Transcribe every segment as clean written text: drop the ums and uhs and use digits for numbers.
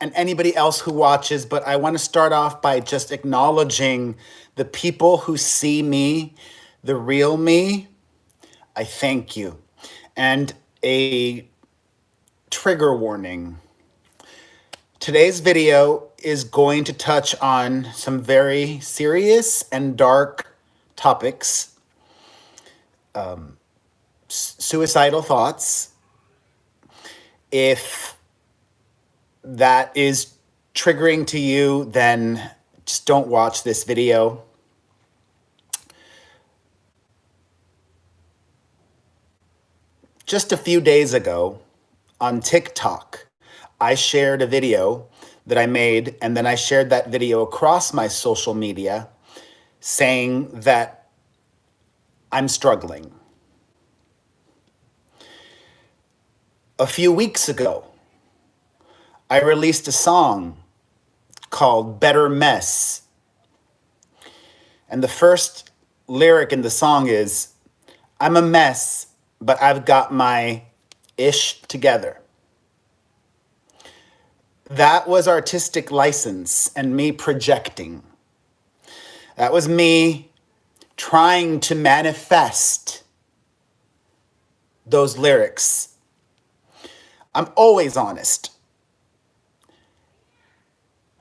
and anybody else who watches, but I want to start off by just acknowledging the people who see me, the real me. I thank you. And a trigger warning. Today's video is going to touch on some very serious and dark topics, suicidal thoughts. If that is triggering to you, then just don't watch this video. Just a few days ago on TikTok, I shared a video that I made, and then I shared that video across my social media saying that I'm struggling. A few weeks ago, I released a song called Better Mess. And the first lyric in the song is, I'm a mess, but I've got my ish together. That was artistic license and me projecting. That was me trying to manifest those lyrics. I'm always honest.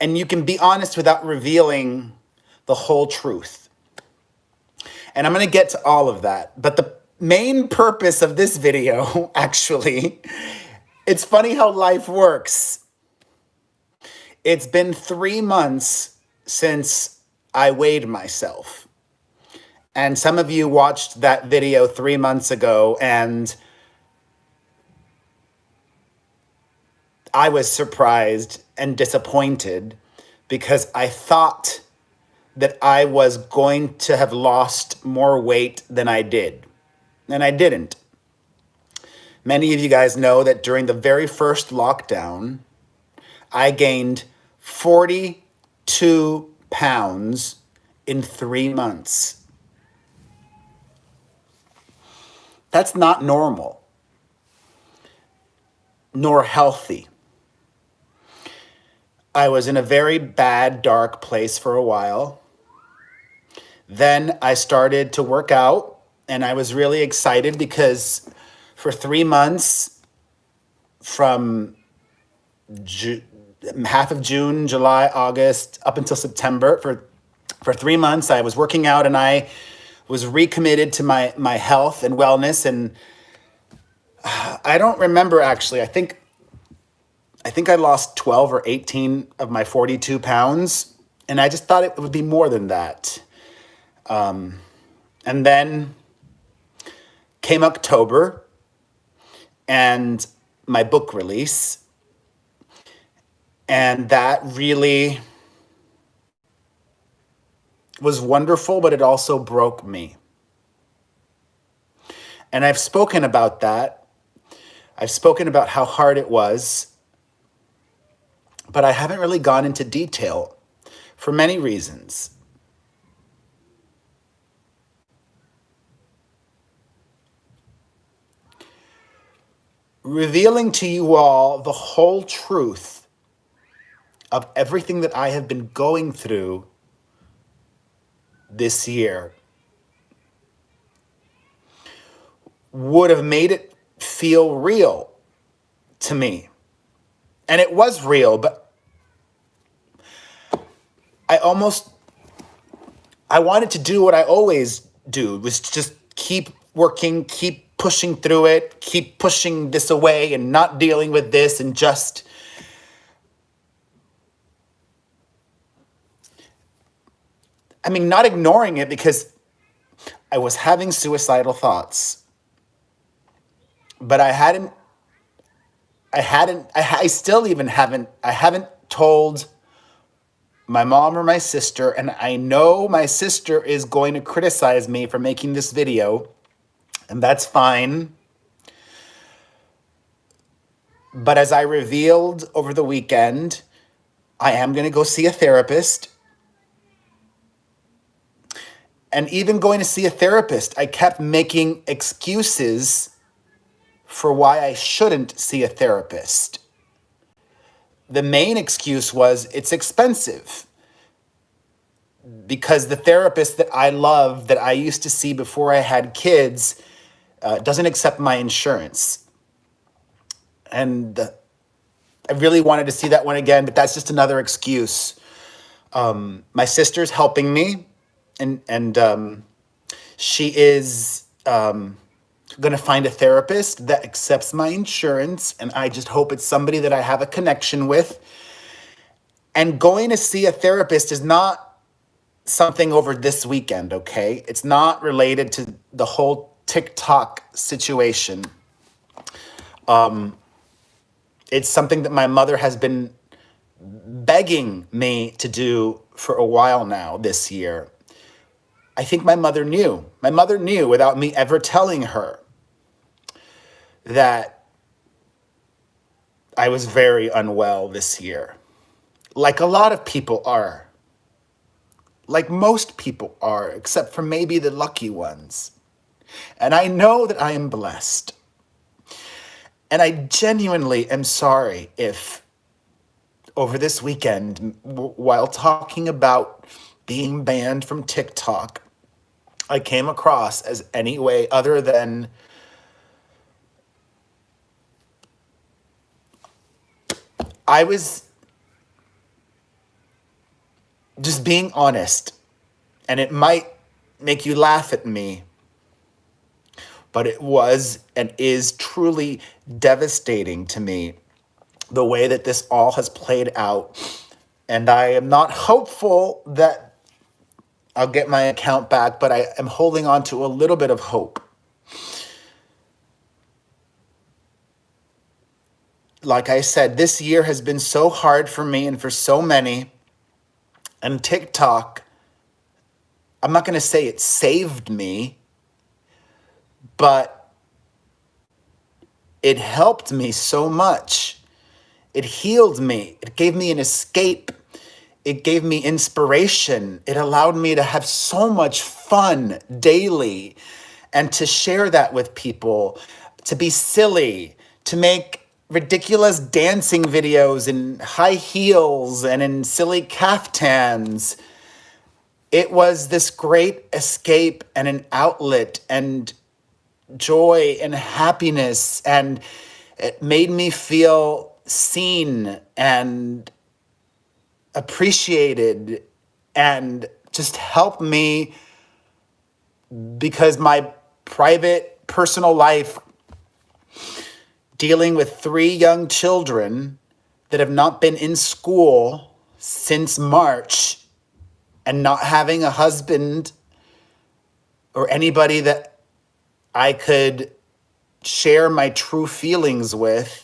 And you can be honest without revealing the whole truth. And I'm going to get to all of that. But the main purpose of this video, actually, it's funny how life works. It's been 3 months since I weighed myself. And some of you watched that video 3 months ago, and I was surprised and disappointed because I thought that I was going to have lost more weight than I did. And I didn't. Many of you guys know that during the very first lockdown, I gained 42 pounds in 3 months. That's not normal, nor healthy. I was in a very bad, dark place for a while. Then I started to work out, and I was really excited because for 3 months, from half of June, July, August, up until September, for 3 months, I was working out, and I was recommitted to my health and wellness. And I don't remember, actually. I think I lost 12 or 18 of my 42 pounds, and I just thought it would be more than that. And then came October and my book release, and that really was wonderful, but it also broke me. And I've spoken about that. I've spoken about how hard it was, but I haven't really gone into detail for many reasons. Revealing to you all the whole truth of everything that I have been going through this year would have made it feel real to me. And it was real, but I wanted to do what I always do, was just keep working, keep pushing through it, keep pushing this away and not dealing with this, and just not ignoring it, because I was having suicidal thoughts, but I haven't told my mom or my sister, and I know my sister is going to criticize me for making this video, and that's fine. But as I revealed over the weekend, I am going to go see a therapist. And even going to see a therapist, I kept making excuses for why I shouldn't see a therapist. the main excuse was it's expensive because the therapist that I love, that I used to see before I had kids, doesn't accept my insurance. And I really wanted to see that one again, but that's just another excuse. My sister's helping me, and she is going to find a therapist that accepts my insurance, and I just hope it's somebody that I have a connection with. And going to see a therapist is not something over this weekend, okay? It's not related to the whole TikTok situation. It's something that my mother has been begging me to do for a while now this year. I think my mother knew. My mother knew without me ever telling her that I was very unwell this year. Like a lot of people are. Like most people are, except for maybe the lucky ones. And I know that I am blessed. And I genuinely am sorry if over this weekend, while talking about being banned from TikTok, I came across as any way other than I was just being honest. And it might make you laugh at me, but it was and is truly devastating to me the way that this all has played out. And I am not hopeful that I'll get my account back, but I am holding on to a little bit of hope. Like I said, this year has been so hard for me and for so many. And TikTok, I'm not going to say it saved me, but it helped me so much. It healed me. It gave me an escape. It gave me inspiration. It allowed me to have so much fun daily and to share that with people, to be silly, to make ridiculous dancing videos in high heels and in silly caftans. It was this great escape and an outlet and joy and happiness, and it made me feel seen and appreciated and just helped me because my private personal life, dealing with 3 young children that have not been in school since March and not having a husband or anybody that I could share my true feelings with,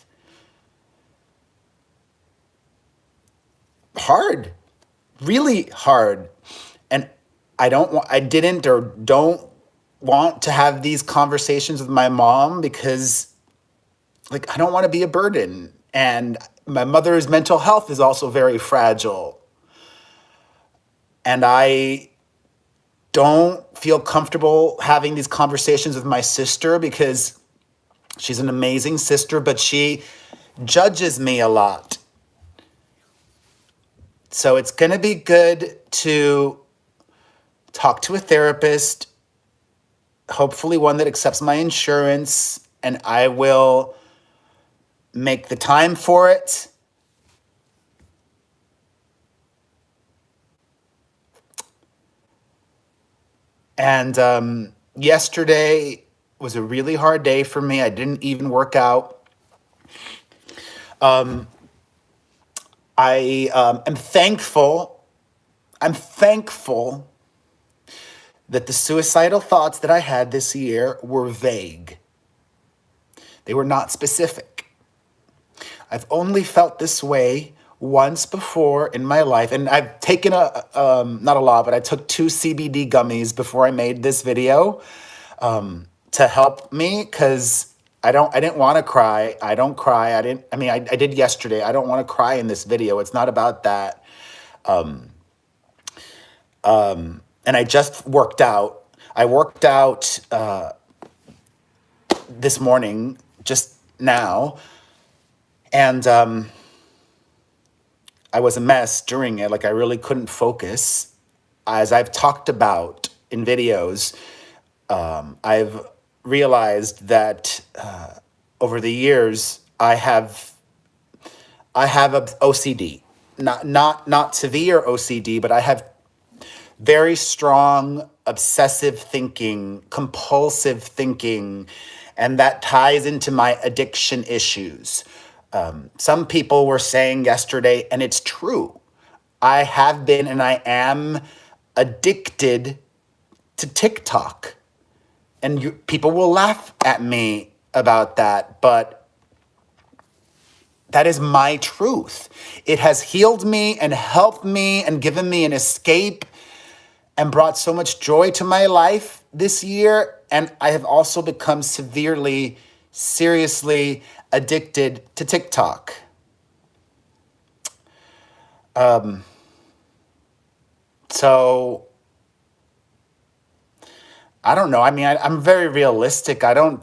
hard, really hard. And I didn't or don't want to have these conversations with my mom because I don't want to be a burden. And my mother's mental health is also very fragile. And I don't feel comfortable having these conversations with my sister because she's an amazing sister, but she judges me a lot. So it's going to be good to talk to a therapist, hopefully one that accepts my insurance, and I will make the time for it. And yesterday was a really hard day for me. I didn't even work out. I am thankful. I'm thankful that the suicidal thoughts that I had this year were vague. They were not specific. I've only felt this way once before in my life, and I've taken not a lot, but I took 2 CBD gummies before I made this video to help me because I didn't want to cry. I don't cry. I did yesterday. I don't want to cry in this video. It's not about that. And I just worked out. I worked out this morning, just now, and I was a mess during it. Like I really couldn't focus. As I've talked about in videos, I've realized that over the years I have a OCD, not severe OCD, but I have very strong obsessive thinking, compulsive thinking, and that ties into my addiction issues. Some people were saying yesterday, and it's true, I have been and I am addicted to TikTok. And people will laugh at me about that, but that is my truth. It has healed me and helped me and given me an escape and brought so much joy to my life this year. And I have also become severely, seriously addicted to TikTok. So I don't know. I mean, I'm very realistic. I don't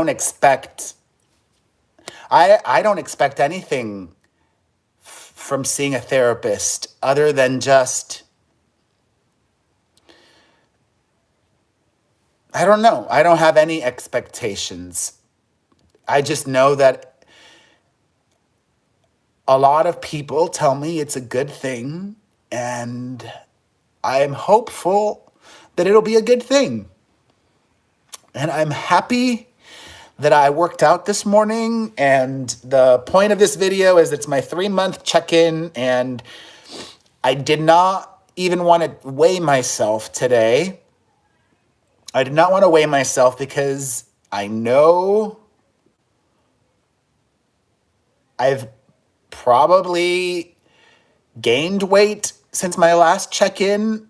expect, I don't expect anything from seeing a therapist other than just, I don't know. I don't have any expectations. I just know that a lot of people tell me it's a good thing, and I'm hopeful that it'll be a good thing. And I'm happy that I worked out this morning. And the point of this video is it's my 3-month check-in, and I did not even want to weigh myself today. I did not want to weigh myself because I know I've probably gained weight since my last check-in,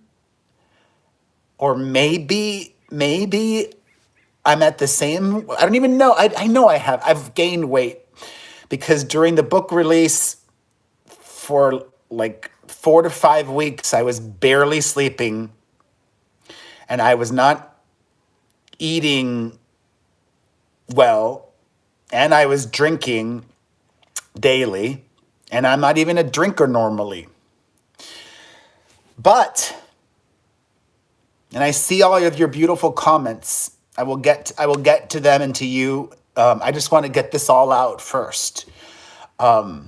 or maybe I'm at the same, I don't even know. I know I've gained weight because during the book release for like 4 to 5 weeks, I was barely sleeping and I was not eating well, and I was drinking daily, and I'm not even a drinker normally. But, and I see all of your beautiful comments. I will get to them and to you. I just want to get this all out first. And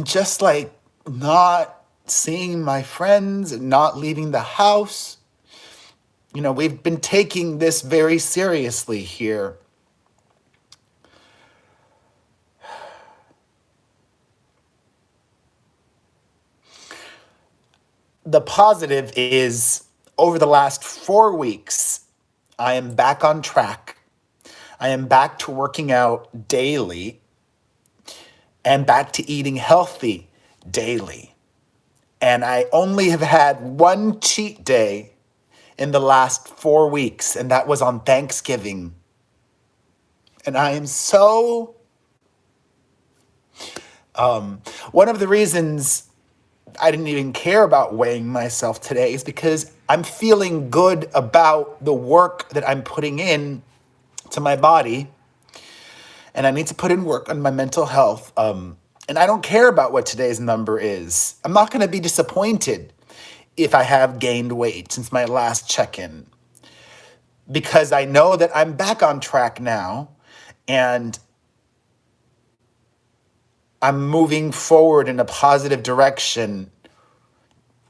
just like not seeing my friends and not leaving the house, we've been taking this very seriously here. The positive is over the last 4 weeks, I am back on track. I am back to working out daily and back to eating healthy daily. And I only have had one cheat day in the last 4 weeks, and that was on Thanksgiving. And I am so, one of the reasons I didn't even care about weighing myself today is because I'm feeling good about the work that I'm putting in to my body. And I need to put in work on my mental health. And I don't care about what today's number is. I'm not going to be disappointed if I have gained weight since my last check-in, because I know that I'm back on track now and I'm moving forward in a positive direction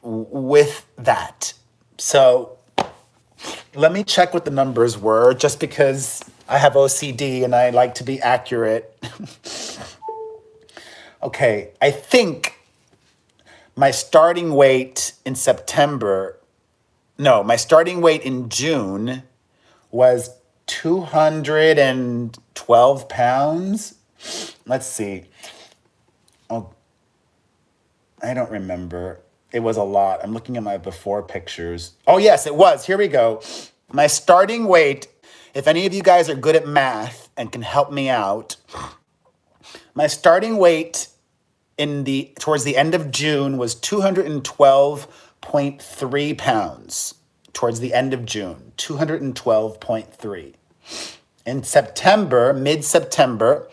with that. So let me check what the numbers were, just because I have OCD and I like to be accurate. Okay, I think my starting weight in June was 212 pounds. Let's see. Oh, I don't remember. It was a lot. I'm looking at my before pictures. Oh, yes, it was. Here we go. My starting weight, if any of you guys are good at math and can help me out, my starting weight towards the end of June was 212.3 pounds. Towards the end of June, 212.3. In September, mid-September,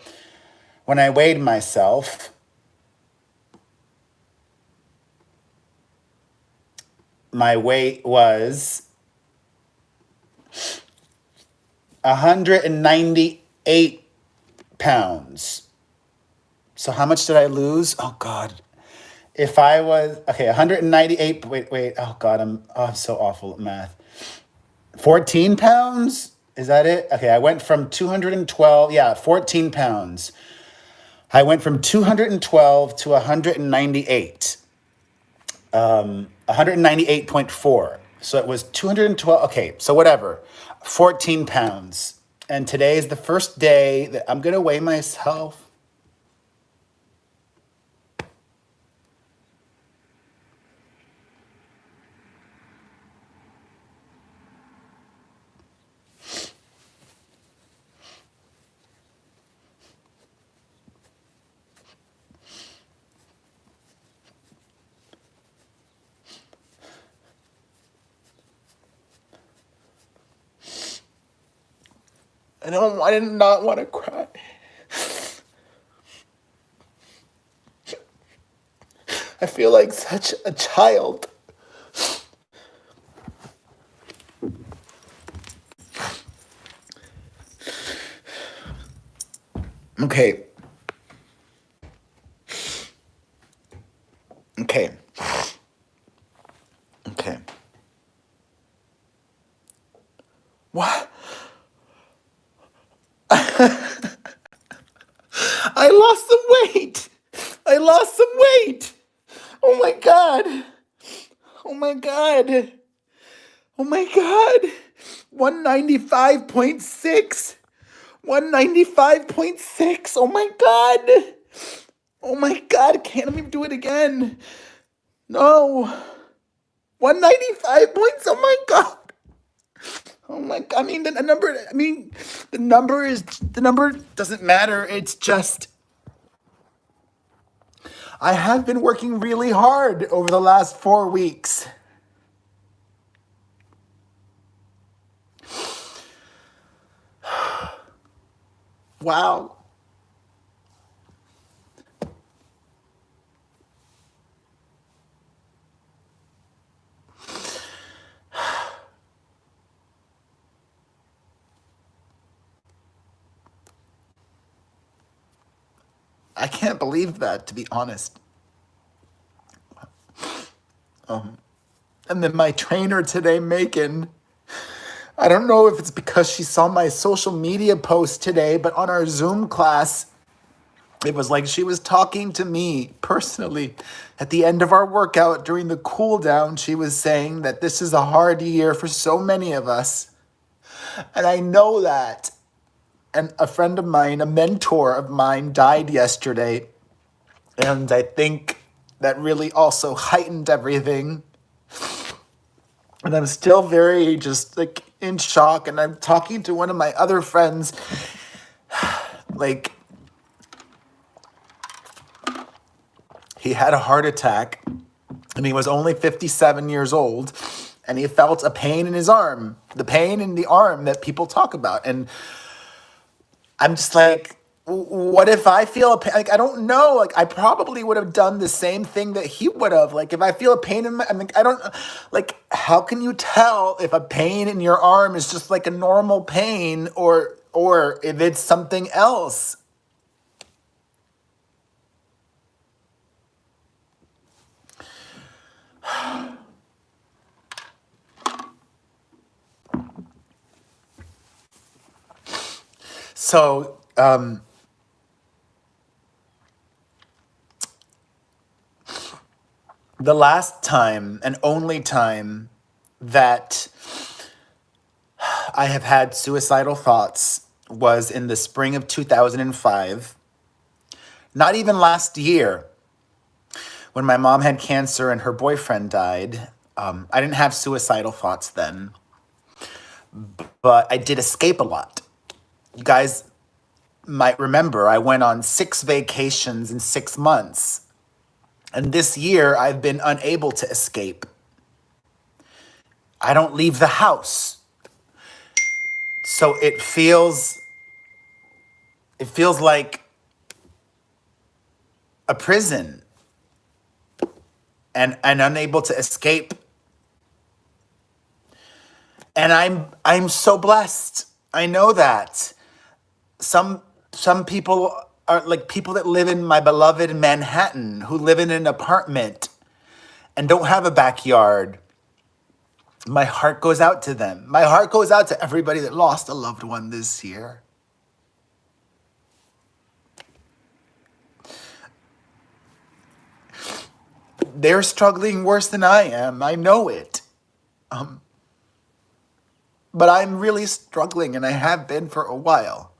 when I weighed myself, my weight was 198 pounds. So how much did I lose? Oh God. If I was, okay, 198, oh God, I'm so awful at math. 14 pounds? Is that it? Okay, I went from 212, 14 pounds. I went from 212 to 198. 198.4. So it was 212. Okay, so whatever. 14 pounds. And today is the first day that I'm going to weigh myself. I did not want to cry. I feel like such a child. Okay. Okay. Okay. What? I lost some weight. I lost some weight. Oh my God. Oh my God. Oh my God. 195.6. 195.6. Oh my God. Oh my God. Can't let me do it again. No. 195 points. Oh my God. Oh my God. The number doesn't matter. It's just, I have been working really hard over the last 4 weeks. Wow. I can't believe that, to be honest. And then my trainer today, Macon, I don't know if it's because she saw my social media post today, but on our Zoom class, it was like she was talking to me personally. At the end of our workout during the cool down, she was saying that this is a hard year for so many of us. And I know that. And a friend of mine, a mentor of mine, died yesterday. And I think that really also heightened everything. And I'm still very just like in shock. And I'm talking to one of my other friends, like, he had a heart attack and he was only 57 years old and he felt a pain in his arm, the pain in the arm that people talk about. And I'm just like, what if I feel a pain? Like, I don't know. Like, I probably would have done the same thing that he would have. Like, if I feel a pain in my, I don't, like, how can you tell if a pain in your arm is just like a normal pain or if it's something else? So, the last time and only time that I have had suicidal thoughts was in the spring of 2005. Not even last year, when my mom had cancer and her boyfriend died. I didn't have suicidal thoughts then, but I did escape a lot. You guys might remember I went on 6 vacations in 6 months. And this year, I've been unable to escape. I don't leave the house. So it feels It feels like a prison and unable to escape. And I'm so blessed. I know that. Some people are like people that live in my beloved Manhattan, who live in an apartment and don't have a backyard. My heart goes out to them. My heart goes out to everybody that lost a loved one this year. They're struggling worse than I am. I know it. But I'm really struggling, and I have been for a while.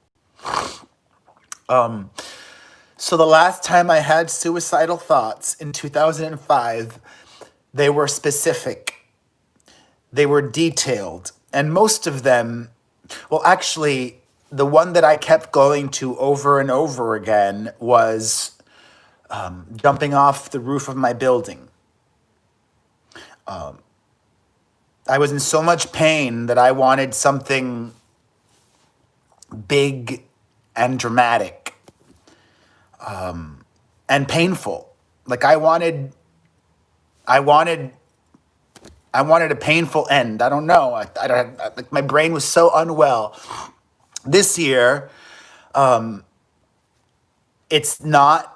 So the last time I had suicidal thoughts in 2005, they were specific. They were detailed. And most of them, well, actually, the one that I kept going to over and over again was jumping off the roof of my building. I was in so much pain that I wanted something big and dramatic and painful. Like I wanted a painful end. I don't know. Like my brain was so unwell. This year, it's not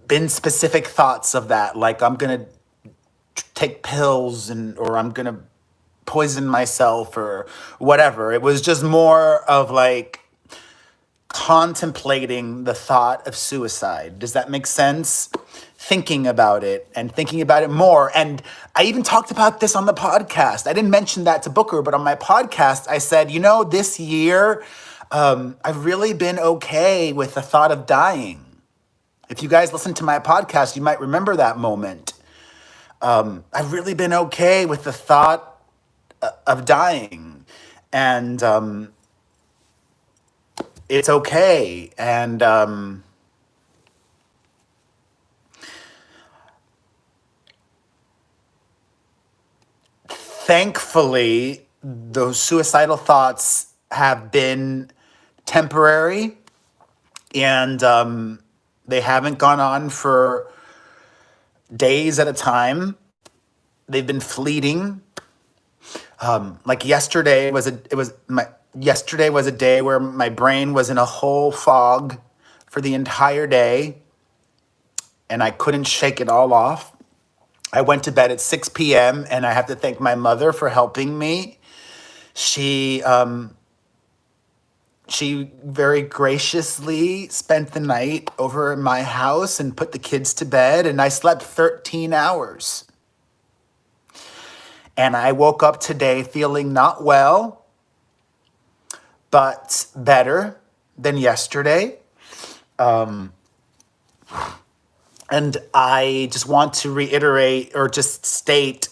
been specific thoughts of that. Like I'm gonna take pills or I'm gonna poison myself or whatever. It was just more of like contemplating the thought of suicide. Does that make sense? Thinking about it and thinking about it more. And I even talked about this on the podcast. I didn't mention that to Booker, but on my podcast, I said, this year, I've really been okay with the thought of dying. If you guys listen to my podcast, you might remember that moment. I've really been okay with the thought of dying. And it's okay. And thankfully, those suicidal thoughts have been temporary, and they haven't gone on for days at a time. They've been fleeting. Like yesterday yesterday was a day where my brain was in a whole fog for the entire day, and I couldn't shake it all off. I went to bed at 6 p.m. and I have to thank my mother for helping me. She very graciously spent the night over at my house and put the kids to bed, and I slept 13 hours. And I woke up today feeling not well, but better than yesterday. And I just want to reiterate or just state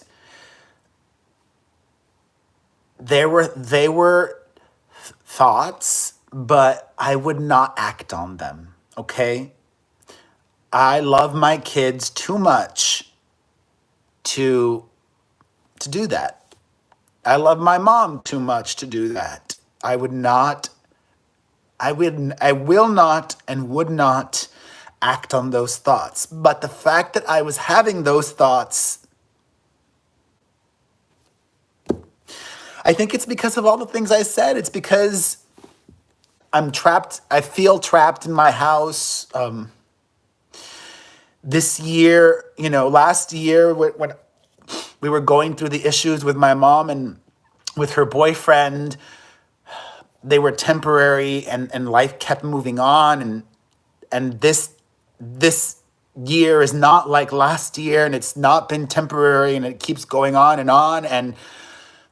they were thoughts, but I would not act on them, okay? I love my kids too much to do that. I love my mom too much to do that. I will not and would not act on those thoughts. But the fact that I was having those thoughts, I think it's because of all the things I said. It's because I'm trapped. I feel trapped in my house. This year, last year when we were going through the issues with my mom and with her boyfriend, they were temporary and life kept moving on. And this year is not like last year, and it's not been temporary, and it keeps going on. And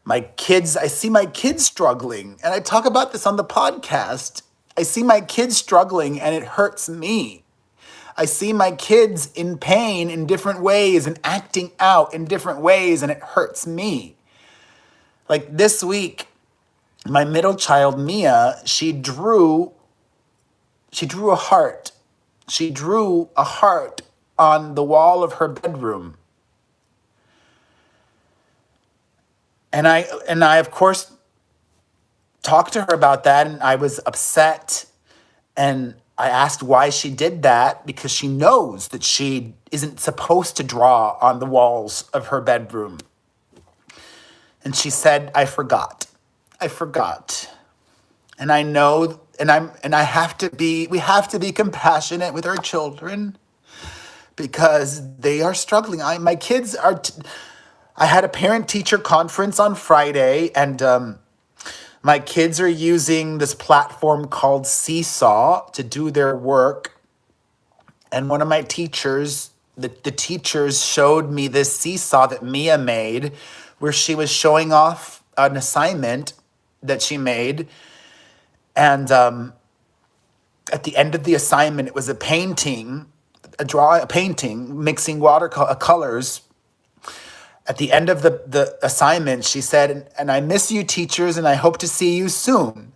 my kids, I see my kids struggling, and I talk about this on the podcast. I see my kids struggling, and it hurts me. I see my kids in pain in different ways and acting out in different ways, and it hurts me. Like this week, my middle child, Mia, she drew a heart. She drew a heart on the wall of her bedroom. And I of course talked to her about that, and I was upset And I asked why she did that, because she knows that she isn't supposed to draw on the walls of her bedroom. And she said, I forgot. I forgot. And I know, and I have to be, we have to be compassionate with our children because they are struggling. My kids are, I had a parent teacher conference on Friday, and my kids are using this platform called Seesaw to do their work. And one of my teachers, the teachers showed me this seesaw that Mia made, where she was showing off an assignment that she made. And at the end of the assignment, it was a painting, a painting, mixing watercolors. At the end of the assignment, she said, and I miss you, teachers, and I hope to see you soon.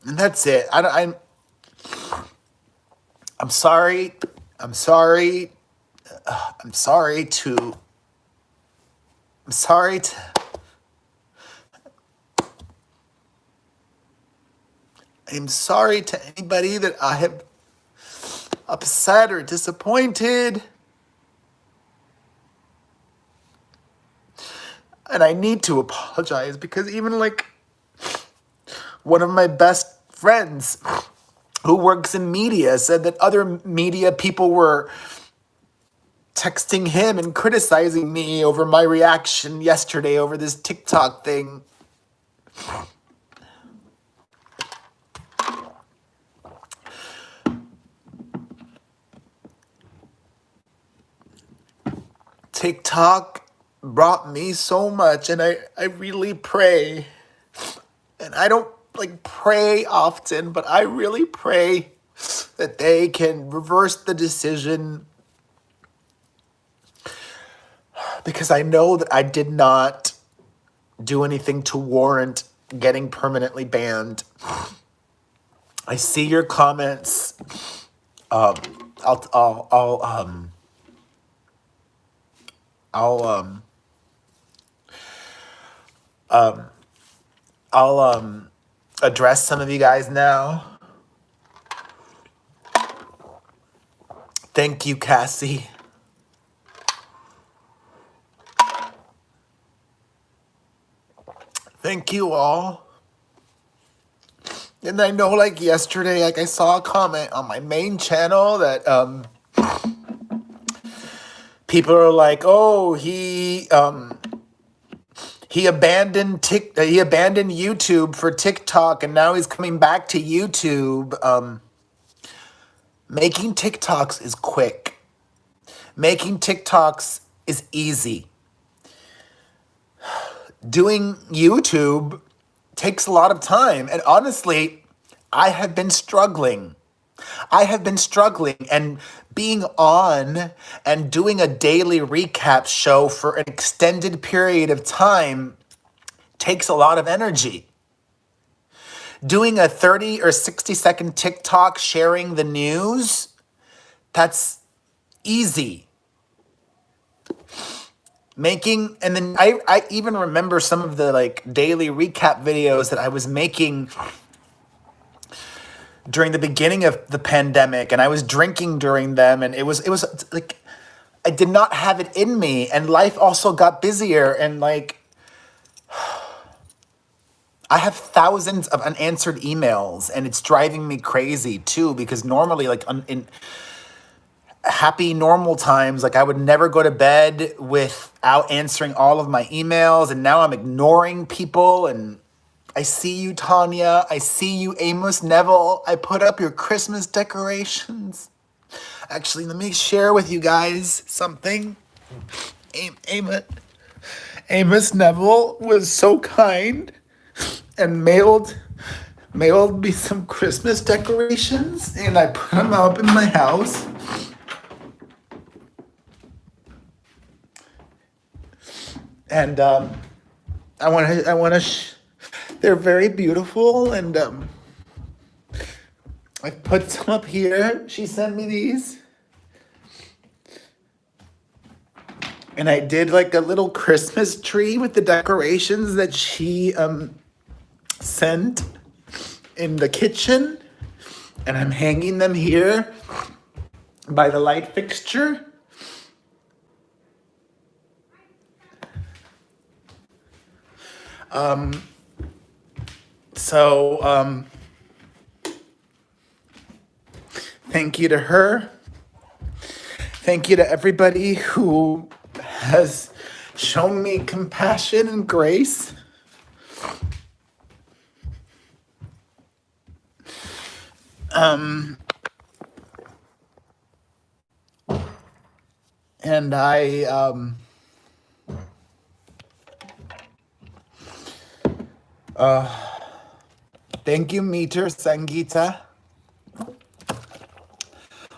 And that's it. I'm sorry. I'm sorry. I'm sorry to. I'm sorry to. I'm sorry to anybody that I have upset or disappointed. And I need to apologize because even like one of my best friends who works in media said that other media people were texting him and criticizing me over my reaction yesterday over this TikTok thing. TikTok brought me so much, and I really pray, and I don't like pray often, but I really pray that they can reverse the decision, because I know that I did not do anything to warrant getting permanently banned. I see your comments. Um, I'll address some of you guys now. Thank you, Cassie. Thank you all. And I know, like yesterday, like I saw a comment on my main channel that people are like, "Oh, he abandoned YouTube for TikTok, and now he's coming back to YouTube." Making TikToks is quick. Making TikToks is easy. Doing YouTube takes a lot of time. And honestly, I have been struggling. And being on and doing a daily recap show for an extended period of time takes a lot of energy. Doing a 30 or 60-second TikTok sharing the news, that's easy. And then I even remember some of the like daily recap videos that I was making during the beginning of the pandemic, and I was drinking during them, and it was like I did not have it in me, and life also got busier, and like I have thousands of unanswered emails, and it's driving me crazy too, because normally like in happy normal times, like I would never go to bed without answering all of my emails, and now I'm ignoring people. And I see you, Tanya. I see you, Amos Neville. I put up your Christmas decorations. Actually, let me share with you guys something. Amos Neville was so kind and mailed me some Christmas decorations, and I put them up in my house. And I want to. They're very beautiful, and I put some up here. She sent me these. And I did like a little Christmas tree with the decorations that she sent in the kitchen. And I'm hanging them here by the light fixture. So thank you to her. Thank you to everybody who has shown me compassion and grace. And thank you, Meter Sangita.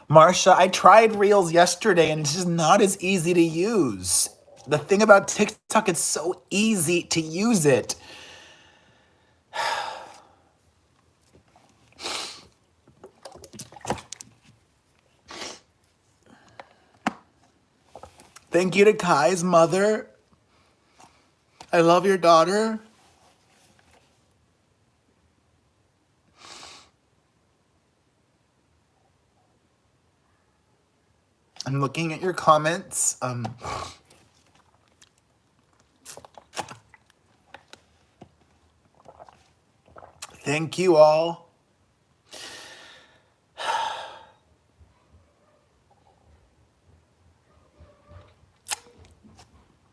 Marsha, I tried Reels yesterday and it's just not as easy to use. The thing about TikTok, it's so easy to use it. Thank you to Kai's mother. I love your daughter. I'm looking at your comments. Thank you all.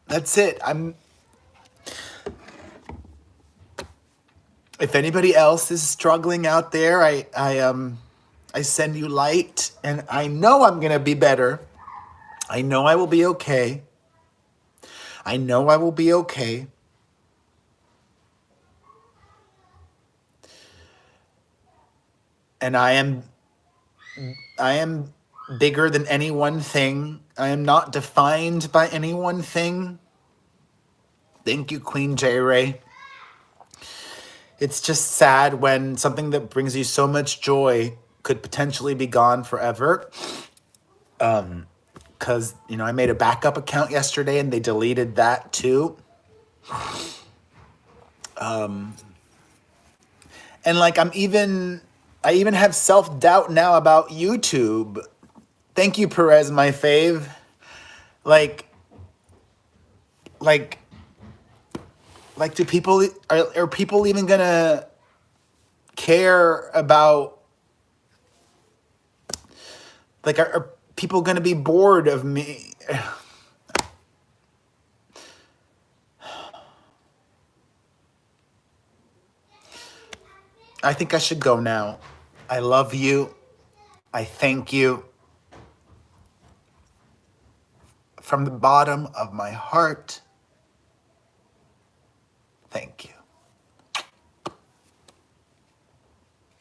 That's it. If anybody else is struggling out there, I send you light, and I know I'm gonna be better. I know I will be okay. I know I will be okay. And I am bigger than any one thing. I am not defined by any one thing. Thank you, Queen J. Ray. It's just sad when something that brings you so much joy could potentially be gone forever. Because, I made a backup account yesterday and they deleted that too. And like I even have self-doubt now about YouTube. Thank you, Perez, my fave. Like do people are people even gonna care about, like, are people gonna be bored of me? I think I should go now. I love you. I thank you from the bottom of my heart. Thank you.